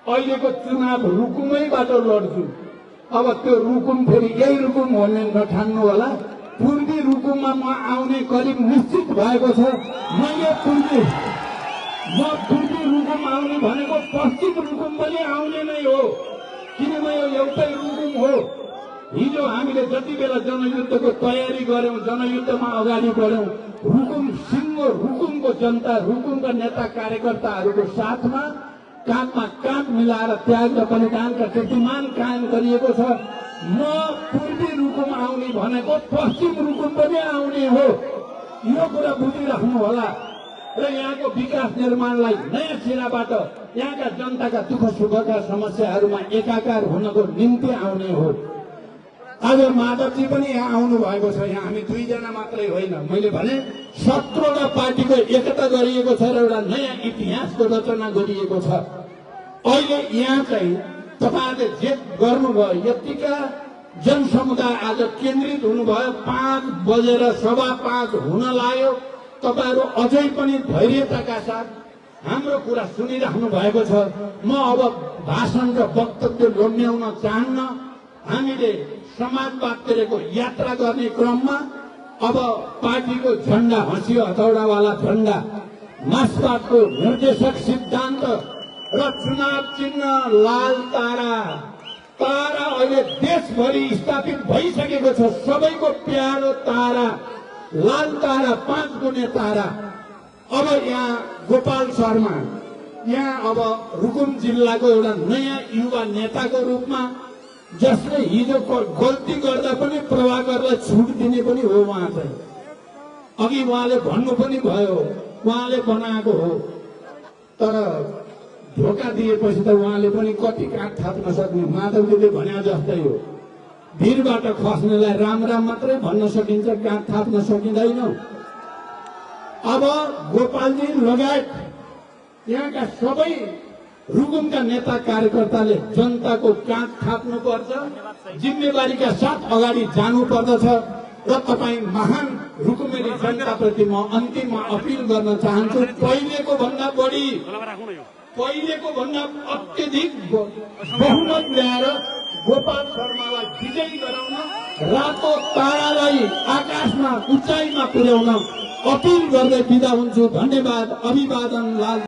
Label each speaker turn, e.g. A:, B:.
A: अहिलेको चुनाव रुकुमैबाट लड्छु। अब त्यो रुकुम फेरि यही रुकुम भन्ने नठान्नु होला। पूर्वी रुकुममा म आउने करिब निश्चित भएको छ। मैले पूर्वी रुकुम आउने भनेको पश्चिम रुकुम पनि आउने नै हो, किनभने यो एउटै रुकुम हो। हिजो हामीले जति बेला जनयुद्धको तयारी गर्यौं, जनयुद्धमा अगाडि बढ्यौं, रुकुमको जनता, रुकुमका नेता कार्यकर्ताहरूको साथमा काँधमा काँध मिलाएर त्याग र बलिदानका कीर्तिमान कायम गरिएको छ। म पूर्वी रुकुम आउने भनेको पश्चिम रुकुम पनि आउने हो, यो कुरा बुझिराख्नु होला। र यहाँको विकास निर्माणलाई नयाँ सिराबाट यहाँका जनताका दुःख सुखका समस्याहरूमा एकाकार हुनको निम्ति आउने हो। आज माधवजी पनि यहाँ आउनु भएको छ। यहाँ हामी दुईजना मात्रै होइन, मैले भने 17वटा पार्टीको एकता गरिएको छ र एउटा नयाँ इतिहासको रचना गरिएको छ। अहिले यहाँ चाहिँ तपाईँहरूले जे गर्नुभयो, यतिका जनसमुदाय आज केन्द्रित हुनुभयो। 5 बजेर 5:15 हुन लाग्यो। तपाईहरू अझै पनि धैर्यताका साथ हाम्रो कुरा सुनिराख्नु भएको छ। म अब भाषण र वक्तव्य लोभ्याउन चाहन्न। हामीले समाजवादको यात्रा गर्ने क्रममा अब पार्टीको झण्डा, हँसियो हथौडावाला झण्डा, मार्क्सवादको निर्देशक सिद्धान्त र चुनाव चिन्ह लाल तारा अहिले देशभरि स्थापित भइसकेको छ। सबैको प्यारो तारा, लाल तारा, 5 गुणे तारा। अब यहाँ गोपाल शर्मा, यहाँ अब रुकुम जिल्लाको एउटा नयाँ युवा नेताको रूपमा, जसले हिजो गल्ती गर्दा पनि प्रभाकरलाई छुट दिने पनि हो। उहाँ चाहिँ अघि उहाँले भन्नु पनि भयो, उहाँले बनाएको हो, तर धोका दिएपछि त उहाँले पनि कति काट थाप्न सक्ने। माधवजीले भने जस्तै हो, भिरबाट खस्नेलाई राम राम मात्रै भन्न सकिन्छ, काट थाप्न सकिँदैन। अब गोपालजी लगायत यहाँका सबै रुकुमका नेता कार्यकर्ताले जनताको काँध थाप्नुपर्छ, जिम्मेवारीका साथ अगाडि जानुपर्दछ। र तपाईँ महान रुकुमेली जनताप्रति म अन्तिममा अपिल गर्न चाहन्छु, पहिलेको भन्दा अत्यधिक बहुमत ल्याएर गोपाल शर्मालाई विजयी गराउन, रातो तारालाई आकाशमा उचाइमा पुर्याउन अपिल गर्दै बिदा हुन्छु। धन्यवाद। अभिवादन। लाल